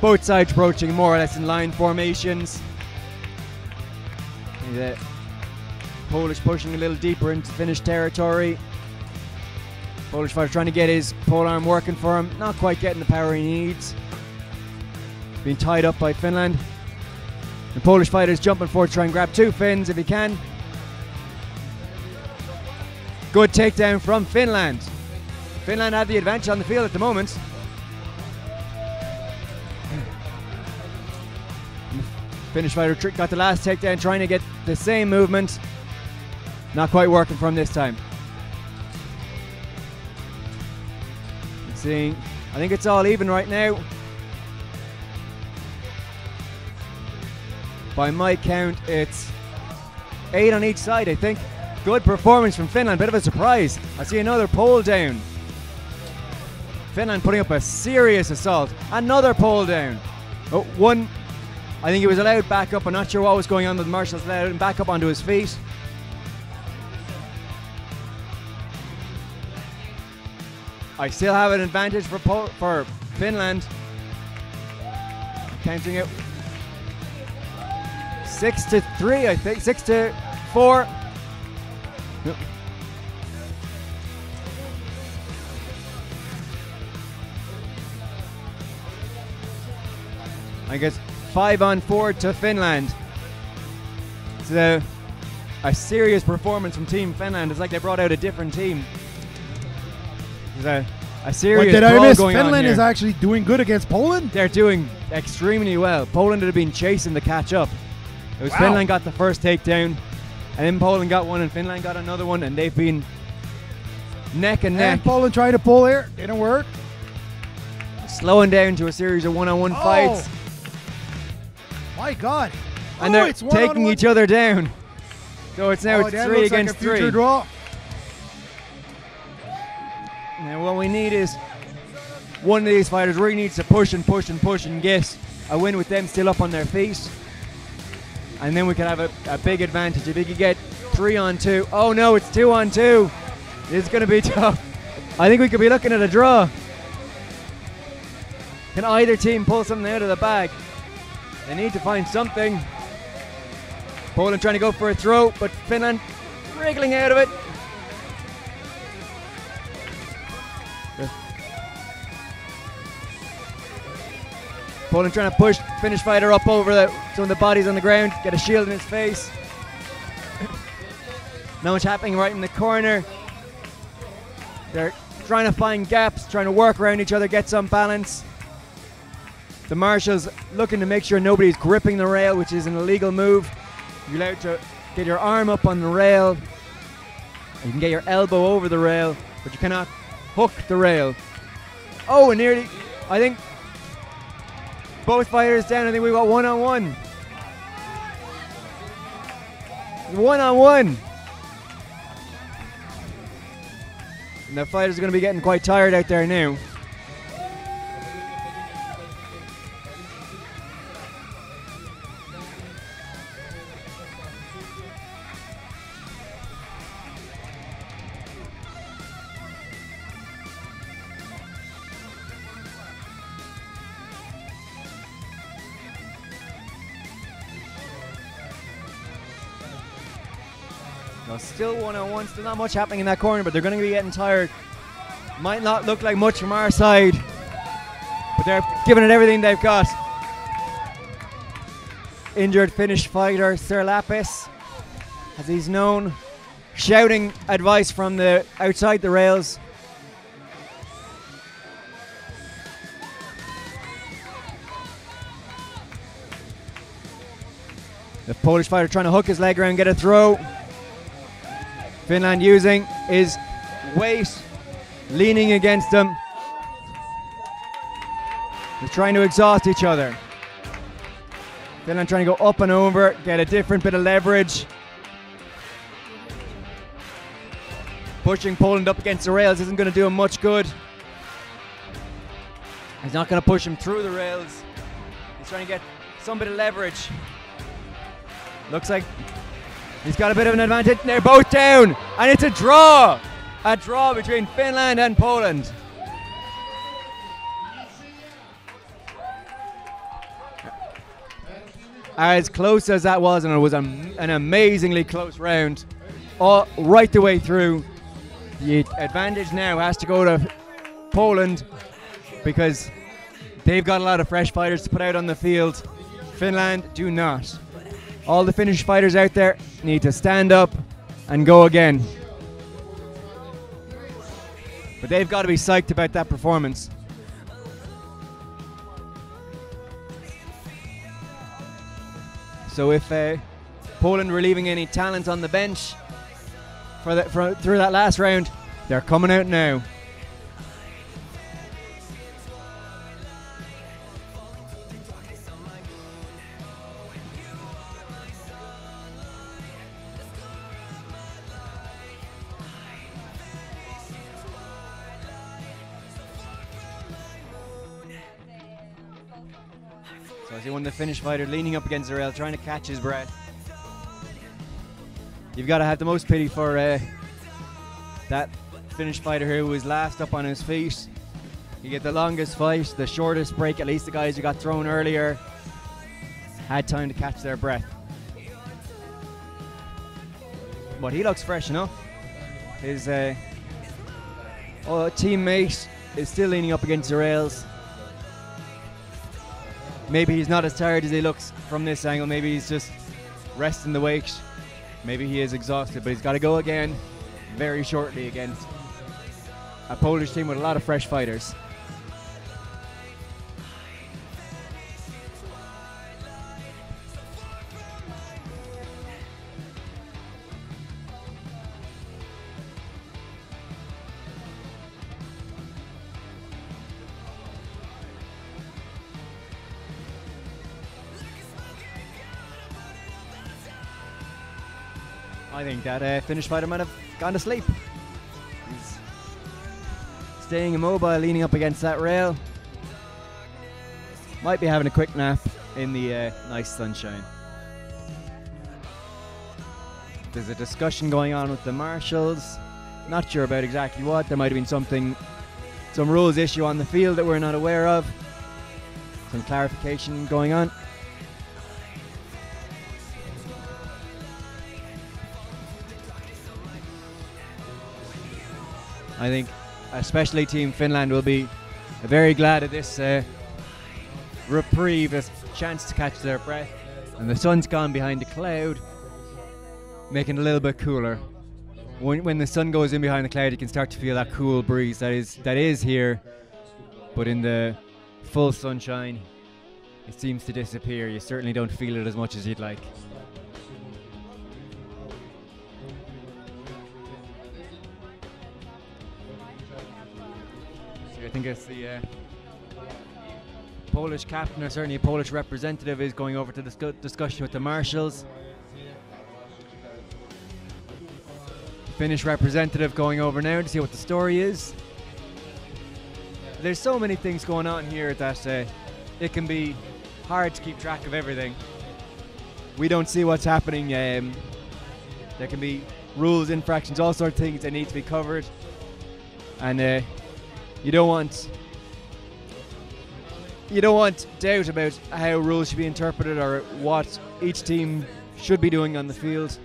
Both sides approaching more or less in line formations. The Polish pushing a little deeper into Finnish territory. Polish fighter trying to get his pole arm working for him. Not quite getting the power he needs. Being tied up by Finland. The Polish fighter is jumping forward to try and grab 2 fins if he can. Good takedown from Finland. Finland have the advantage on the field at the moment. Finnish fighter got the last takedown, trying to get the same movement. Not quite working for him this time. Seeing, I think it's all even right now. By my count, it's 8 on each side, I think. Good performance from Finland, bit of a surprise. I see another pole down. Finland putting up a serious assault. Another pole down. Oh, one. I think he was allowed back up. I'm not sure what was going on, but the marshals allowed him back up onto his feet. I still have an advantage for Finland. Counting it 6-3, I think. 6-4. Yep. I guess 5-4 to Finland. It's a serious performance from Team Finland. It's like they brought out a different team. There's a serious what did I miss? Going Finland on here. is actually doing good against Poland? They're doing extremely well. Poland had been chasing the catch up. It was Finland got the first takedown, and then Poland got one, and Finland got another one, and they've been neck and neck. And Poland tried to pull here, didn't work. Slowing down to a series of one-on-one fights. My God. And they're taking each other down. So it's now 3 against 3. Draw. Now what we need is one of these fighters really needs to push and push and push and get a win with them still up on their feet. And then we could have a big advantage. If he could get 3-on-2. Oh no, it's 2-on-2. This is going to be tough. I think we could be looking at a draw. Can either team pull something out of the bag? They need to find something. Poland trying to go for a throw, but Finland wriggling out of it. Poland trying to push Finnish fighter up over some of the bodies on the ground, get a shield in his face. Not much happening right in the corner. They're trying to find gaps, trying to work around each other, get some balance. The marshals looking to make sure nobody's gripping the rail, which is an illegal move. You're allowed to get your arm up on the rail. You can get your elbow over the rail, but you cannot hook the rail. Oh, and nearly, I think, both fighters down. I think we got 1-on-1. 1-on-1. And the fighters are going to be getting quite tired out there now. Still 1-on-1, still not much happening in that corner, but they're going to be getting tired. Might not look like much from our side, but they're giving it everything they've got. Injured Finnish fighter Sir Lapis, as he's known, shouting advice from the outside the rails. The Polish fighter trying to hook his leg around, get a throw. Finland using his weight, leaning against them. They're trying to exhaust each other. Finland trying to go up and over, get a different bit of leverage. Pushing Poland up against the rails isn't going to do him much good. He's not going to push him through the rails. He's trying to get some bit of leverage. Looks like he's got a bit of an advantage. They're both down, and it's a draw. A draw between Finland and Poland. as close as that was, and it was an amazingly close round, all right the way through. The advantage now has to go to Poland because they've got a lot of fresh fighters to put out on the field. Finland do not. All the Finnish fighters out there need to stand up and go again. But they've got to be psyched about that performance. So if Poland were leaving any talent on the bench through that last round, they're coming out now. So I see one of the Finnish fighters leaning up against the rail, trying to catch his breath. You've got to have the most pity for that Finnish fighter who was last up on his feet. You get the longest fight, the shortest break. At least the guys who got thrown earlier had time to catch their breath. But he looks fresh enough. His teammate is still leaning up against the rails. Maybe he's not as tired as he looks from this angle. Maybe he's just resting the weight. Maybe he is exhausted, but he's got to go again very shortly against a Polish team with a lot of fresh fighters. I think that Finnish fighter might have gone to sleep. He's staying immobile, leaning up against that rail. Might be having a quick nap in the nice sunshine. There's a discussion going on with the marshals. Not sure about exactly what. There might have been some rules issue on the field that we're not aware of. Some clarification going on. I think especially Team Finland will be very glad of this reprieve, this chance to catch their breath. And the sun's gone behind a cloud, making it a little bit cooler. When the sun goes in behind the cloud, you can start to feel that cool breeze that is here, but in the full sunshine, it seems to disappear. You certainly don't feel it as much as you'd like. I think it's the Polish captain, or certainly a Polish representative, is going over to discussion with the marshals. Finnish representative going over now to see what the story is. There's so many things going on here that it can be hard to keep track of everything. We don't see what's happening. There can be rules, infractions, all sorts of things that need to be covered. And you don't want doubt about how rules should be interpreted or what each team should be doing on the field.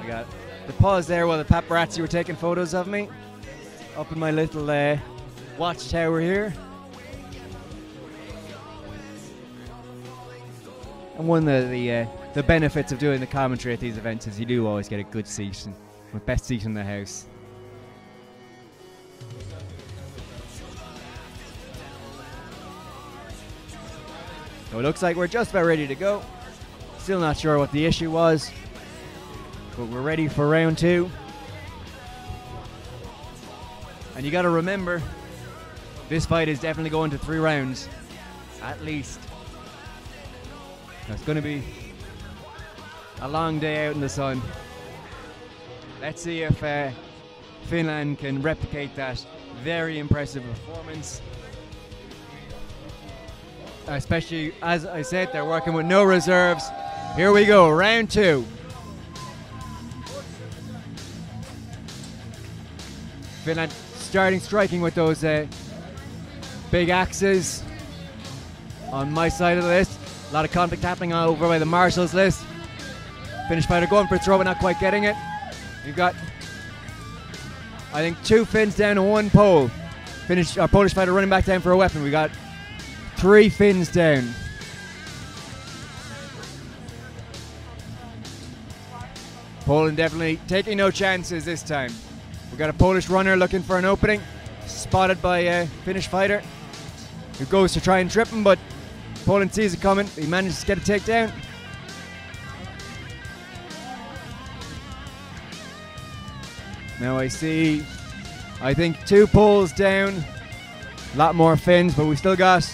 I got the pause there while the paparazzi were taking photos of me up in my little watchtower here. And one of the benefits of doing the commentary at these events is you do always get a good seat, and the best seat in the house. So it looks like we're just about ready to go. Still not sure what the issue was, but we're ready for round two. And you got to remember, this fight is definitely going to 3 rounds, at least. It's going to be a long day out in the sun. Let's see if Finland can replicate that very impressive performance. Especially, as I said, they're working with no reserves. Here we go, round 2. Finland starting striking with those big axes. On my side of the list, a lot of conflict happening over by the marshals list. Finnish fighter going for a throw but not quite getting it. You've got, I think, 2 Finns down and 1 Pole. Polish fighter running back down for a weapon. We got 3 Finns down. Poland definitely taking no chances this time. We got a Polish runner looking for an opening, spotted by a Finnish fighter who goes to try and trip him, but Poland sees it coming. He manages to get a takedown. Now I see, I think 2 Poles down, a lot more Finns, but we still got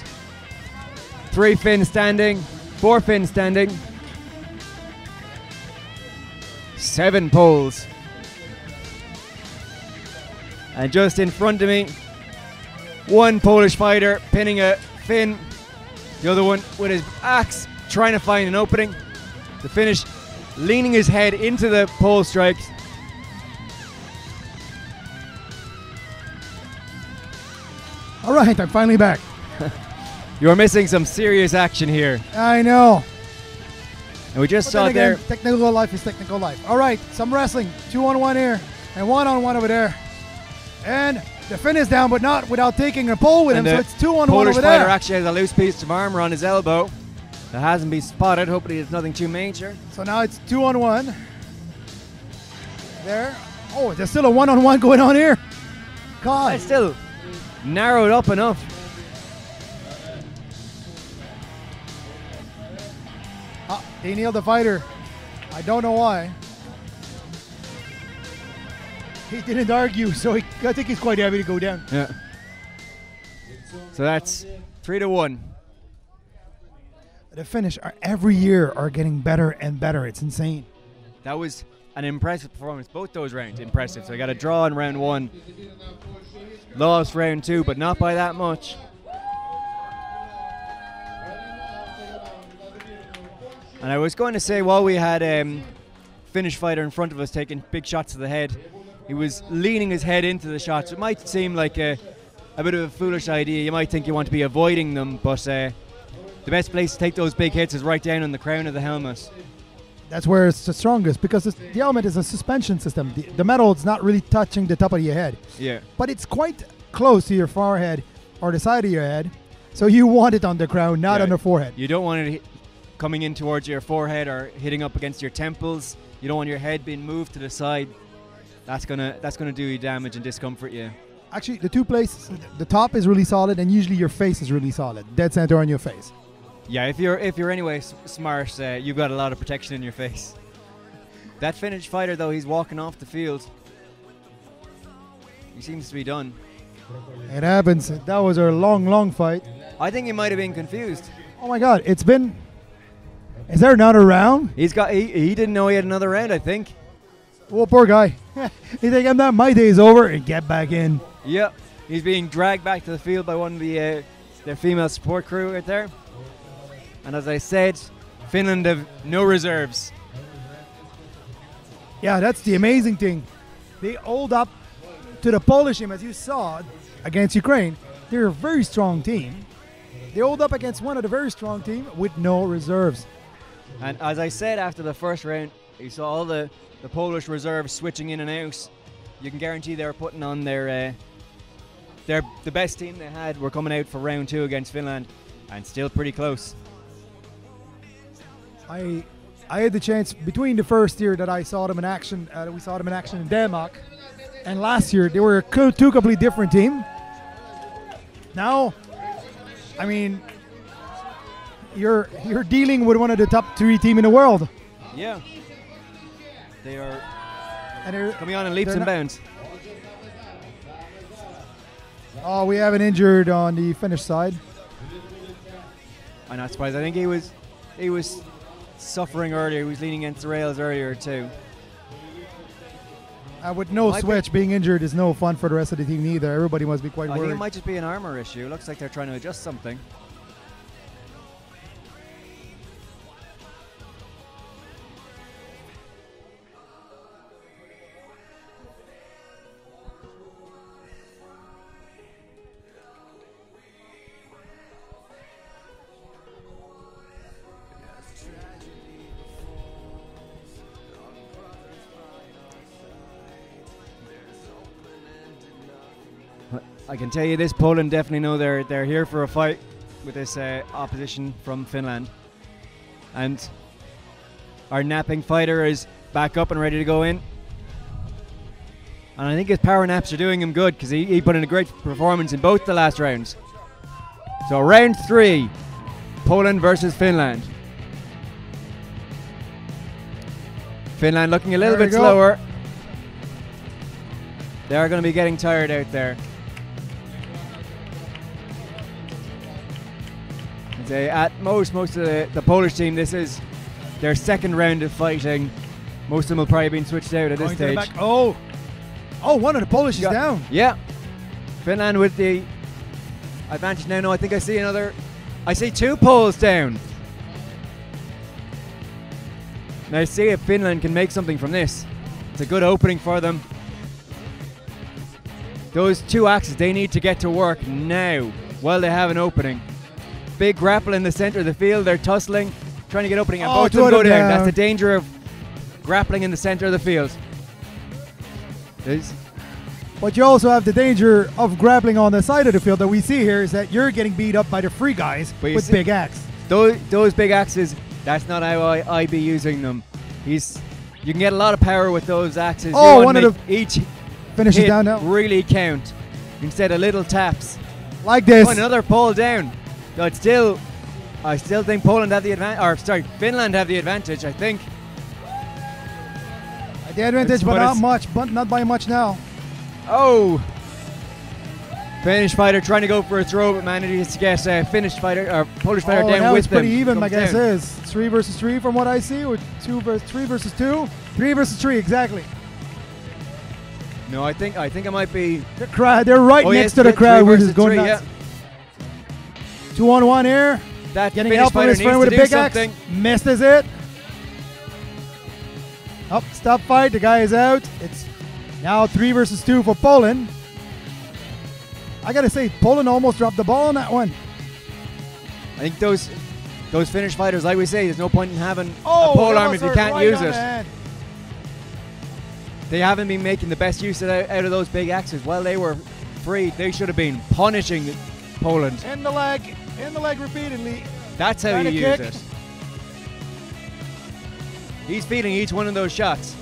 3 Finns standing, 4 Finns standing, 7 Poles. And just in front of me, 1 Polish fighter pinning a Finn, the other one with his axe trying to find an opening. The Finnish leaning his head into the pole strikes. All right, I'm finally back. You are missing some serious action here. I know. And we just But saw then it there. again, technical life is technical life. All right, some wrestling. 2-on-1 here and 1-on-1 over there. And the Finn is down, but not without taking a pole with him, And so the it's 2-on-1 Polish over fighter there. actually has a loose piece of armor on his elbow that hasn't been spotted. Hopefully it's nothing too major. So now it's 2-on-1. There. Oh, there's still a 1-on-1 going on here. God. It's still narrowed up enough. He nailed the fighter. I don't know why. He didn't argue, so I think he's quite happy to go down. Yeah. So that's 3-1. The Finnish are every year are getting better and better. It's insane. That was an impressive performance. Both those rounds impressive. So I got a draw in round 1. Lost round 2, but not by that much. And I was going to say, while we had Finnish fighter in front of us taking big shots to the head, he was leaning his head into the shots. It might seem like a bit of a foolish idea. You might think you want to be avoiding them, but the best place to take those big hits is right down on the crown of the helmet. That's where it's the strongest, because the helmet is a suspension system. The metal is not really touching the top of your head. Yeah. But it's quite close to your forehead or the side of your head. So you want it on the crown, not on the forehead. You don't want it coming in towards your forehead or hitting up against your temples. You don't want your head being moved to the side. That's gonna do you damage and discomfort you. Actually, the 2 places, the top is really solid, and usually your face is really solid, dead center on your face. Yeah, if you're anyway smart, you've got a lot of protection in your face. That Finnish fighter, though, he's walking off the field. He seems to be done. It happens. That was a long, long fight. I think he might have been confused. Oh my God, it's been. Is there another round? He didn't know he had another round, I think. Well, poor guy. He think, my day's over, and get back in. Yep. He's being dragged back to the field by one of their female support crew right there. And as I said, Finland have no reserves. Yeah, that's the amazing thing. They hold up to the Polish team, as you saw, against Ukraine. They're a very strong team. They hold up against one of the very strong team with no reserves. And as I said after the first round, you saw all the Polish reserves switching in and out. You can guarantee they were putting on the best team they had. Were coming out for round 2 against Finland, and still pretty close. I had the chance between the first year that I saw them in action. We saw them in action in Denmark, and last year they were a 2 completely different team. Now, I mean, you're dealing with one of the top 3 team in the world. Yeah, they are And coming on in leaps and bounds. Oh, we have an injured on the Finnish side. I'm not surprised. I think he was suffering earlier. He was leaning against the rails earlier too. With no switch, being injured is no fun for the rest of the team either. Everybody must be quite I think worried. it might just be an armor issue. It looks like they're trying to adjust something. I can tell you this, Poland definitely know they're here for a fight with this opposition from Finland. And our napping fighter is back up and ready to go in. And I think his power naps are doing him good because he put in a great performance in both the last rounds. So round 3, Poland versus Finland. Finland looking a little bit slower. They are going to be getting tired out there. I'd say at most of the Polish team, this is their second round of fighting. Most of them will probably be switched out at this stage. Oh, one of the Polish is down. Yeah. Finland with the advantage now. No, I think I see another. I see 2 Poles down. Now see if Finland can make something from this. It's a good opening for them. Those 2 axes, they need to get to work now while they have an opening. Big grapple in the center of the field. They're tussling, trying to get opening, and both of them go down. That's the danger of grappling in the center of the field. But you also have the danger of grappling on the side of the field that we see here, is that you're getting beat up by the 3 guys with big axe. Those big axes, that's not how I'd be using them. You can get a lot of power with those axes. Oh, one of the each finishes down now. Really count instead of little taps. Like this. Oh, another pole down. But still, I still think Poland have the advantage. Or sorry, Finland have the advantage. I think. The advantage, but not much. But not by much now. Oh. Finnish fighter trying to go for a throw, but manages to get Finnish fighter or Polish fighter down now with it's pretty them. even, my guess is 3 versus 3 from what I see, or 3 versus 2, 3 versus 3 exactly. No, I think it might be. The crowd, they're right next to the crowd. We're just going nuts. 2-on-1 here. That getting Finnish help from his friend with a big axe. Misses it. Up, stop fight. The guy is out. It's now 3 versus 2 for Poland. I gotta say, Poland almost dropped the ball on that one. I think those Finnish fighters, like we say, there's no point in having a pole arm if you can't use it. They haven't been making the best use out of those big axes. While they were free, they should have been punishing Poland. In the leg repeatedly. That's how you use it. He's feeding each one of those shots.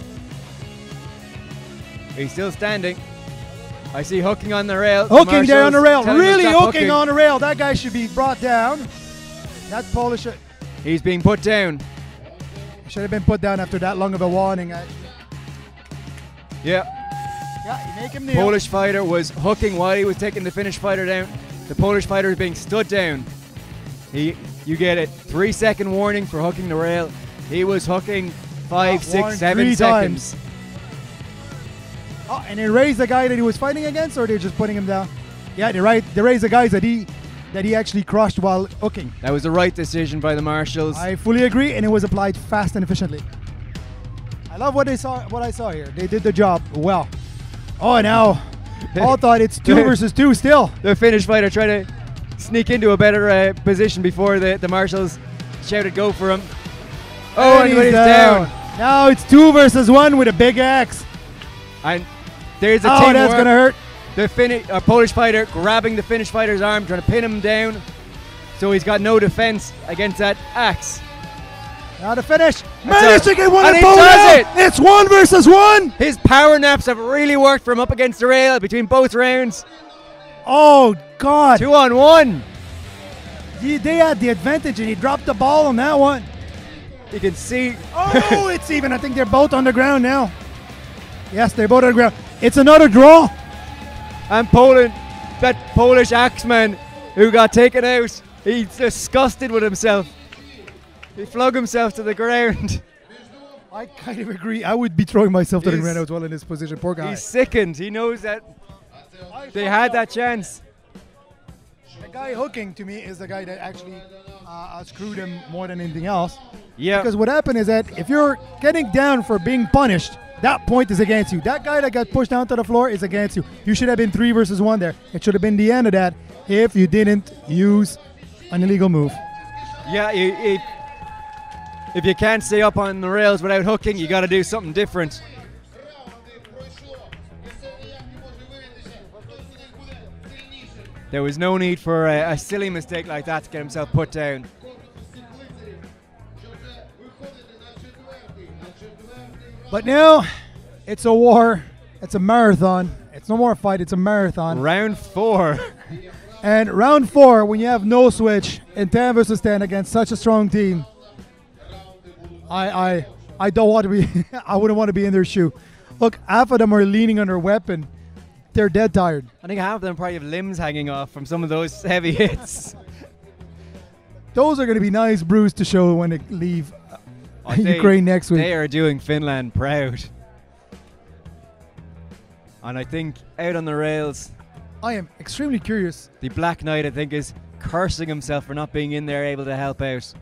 He's still standing. I see hooking on the rail. Hooking there on the rail. Really hooking on the rail. That guy should be brought down. That Polish. He's being put down. He should have been put down after that long of a warning. Yeah. Yeah, you make him kneel. Polish fighter was hooking while he was taking the Finnish fighter down. The Polish fighter is being stood down. You get it. 3-second warning for hooking the rail. He was hooking 5, 6, 7 seconds. Oh, and they raised the guy that he was fighting against, or they're just putting him down? Yeah, they raised the guys that he actually crushed while hooking. That was the right decision by the marshals. I fully agree, and it was applied fast and efficiently. I love what I saw here. They did the job well. Oh, now all thought it's 2 versus 2 still. The Finnish fighter tried to sneak into a better position before the marshals shouted go for him. Oh, and he's down. Now it's 2 versus 1 with a big axe. And there's a teamwork. That's gonna hurt. The Polish fighter grabbing the Finnish fighter's arm, trying to pin him down. So he's got no defense against that axe. Now to finish. Managed to get one and of he does it. It's 1 versus 1. His power naps have really worked for him up against the rail between both rounds. Oh, God. 2-on-1. They had the advantage, and he dropped the ball on that one. You can see. Oh, it's even. I think they're both on the ground now. Yes, they're both on the ground. It's another draw. And Poland, that Polish axeman who got taken out, he's disgusted with himself. He flung himself to the ground. I kind of agree. I would be throwing myself to the ground as well in this position. Poor guy. He's sickened. He knows that they had that chance. The guy hooking, to me, is the guy that actually screwed him more than anything else. Yeah. Because what happened is that if you're getting down for being punished, that point is against you. That guy that got pushed down to the floor is against you. You should have been 3 versus 1 there. It should have been the end of that if you didn't use an illegal move. Yeah, if you can't stay up on the rails without hooking, you got to do something different. There was no need for a silly mistake like that to get himself put down. But now, it's a war. It's a marathon. It's no more a fight. It's a marathon. Round 4. And round 4, when you have no switch in 10 versus 10 against such a strong team, I don't want to be. I wouldn't want to be in their shoe. Look, half of them are leaning on their weapon. They're dead tired. I think half of them probably have limbs hanging off from some of those heavy hits. Those are going to be nice brews to show when they leave Ukraine next week. They are doing Finland proud. And I think out on the rails, I am extremely curious. the Black Knight, I think, is cursing himself for not being in there able to help out.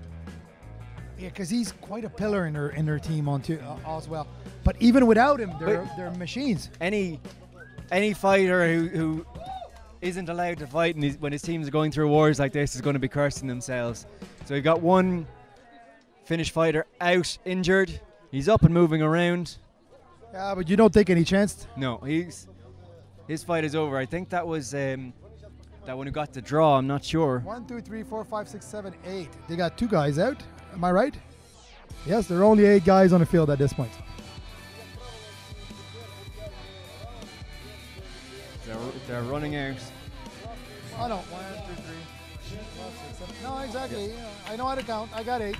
Yeah, because he's quite a pillar in their team as well. But even without him, they're machines. Any fighter who isn't allowed to fight when his teams are going through wars like this is going to be cursing themselves. So we've got one Finnish fighter out injured. He's up and moving around. Yeah, but you don't take any chance. No, his fight is over. I think that was that one who got the draw. I'm not sure. 1, 2, 3, 4, 5, 6, 7, 8. They got 2 guys out. Am I right? Yes, there are only 8 guys on the field at this point. They're running out. Oh no, 1, 2, 3, 4, 5, 6, 7. No, exactly. Yeah, I know how to count. I got 8.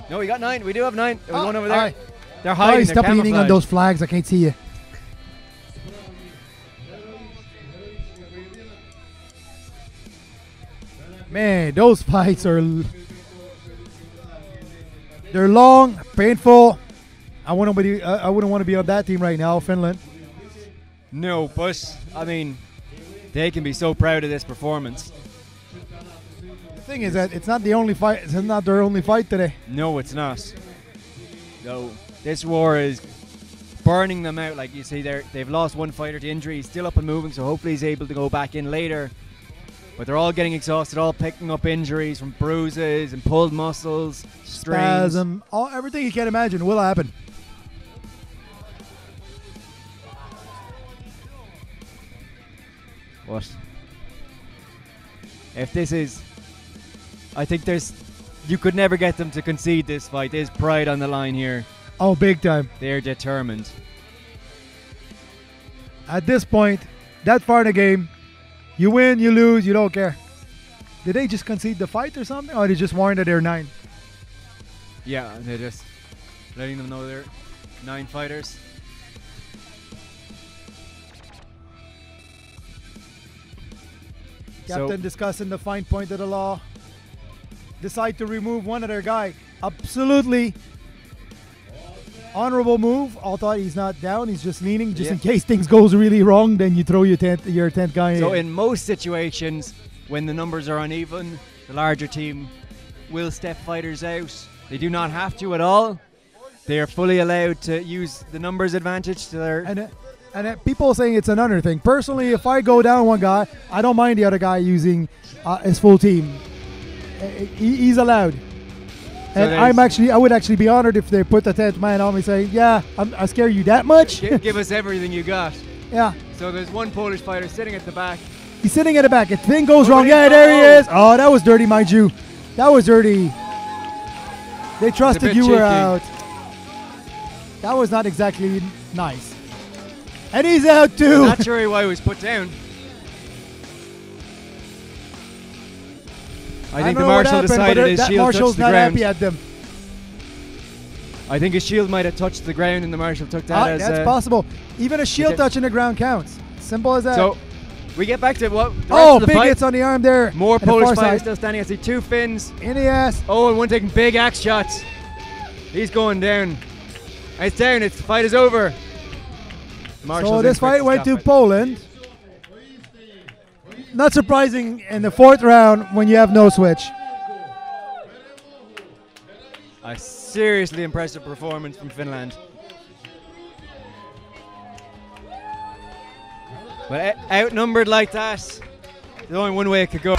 No, we got 9. We do have 9. There was one over there. Right. They're hiding. Guys, They're stop leaning on camouflaged. those flags. I can't see you. Man, those fights are they're long, painful. I wouldn't want to be on that team right now, Finland. No, but I mean, they can be so proud of this performance. The thing is that it's not the only fight. It's not their only fight today. No, it's not. No, this war is burning them out. Like you see, they've lost one fighter to injury. He's still up and moving, so hopefully he's able to go back in later. But they're all getting exhausted, all picking up injuries from bruises and pulled muscles, strains. Spasm, everything you can imagine will happen. What? If this is... I think you could never get them to concede this fight. There's pride on the line here. Oh, big time. They're determined. At this point, that far in the game, you win, you lose, you don't care. Did they just concede the fight or something? Or they just warned that they're 9? Yeah, they're just letting them know they're 9 fighters. Captain discussing the fine point of the law. Decide to remove one of their guy. Absolutely honorable move. Although he's not down, he's just leaning just in case things goes really wrong. Then you throw your 10th guy in. So in most situations, when the numbers are uneven, the larger team will step fighters out. They do not have to at all. They are fully allowed to use the numbers advantage to their... And people saying it's another thing. Personally, if I go down one guy, I don't mind the other guy using his full team. He's allowed. So and I would actually be honored if they put the 10th man on me saying, yeah, I scare you that much? Give us everything you got. Yeah. So there's one Polish fighter sitting at the back. He's sitting at the back. If thing goes wrong, yeah, there he is. Oh, that was dirty, mind you. That was dirty. They trusted you were out. That was not exactly nice. And he's out too. I'm not sure why he was put down. I think the marshal decided his shield touched the ground. Happy at them. I think his shield might have touched the ground and the marshal took that as... That's possible. Even a shield touching the ground counts. Simple as that. So, we get back to what... Big hits on the arm there. More Polish fighters still standing. I see 2 Finns. In the ass. Oh, and one taking big axe shots. He's going down. It's down. The fight is over. So this fight went to Poland. Not surprising in the 4th round when you have no switch. A seriously impressive performance from Finland. But outnumbered like that, there's only one way it could go.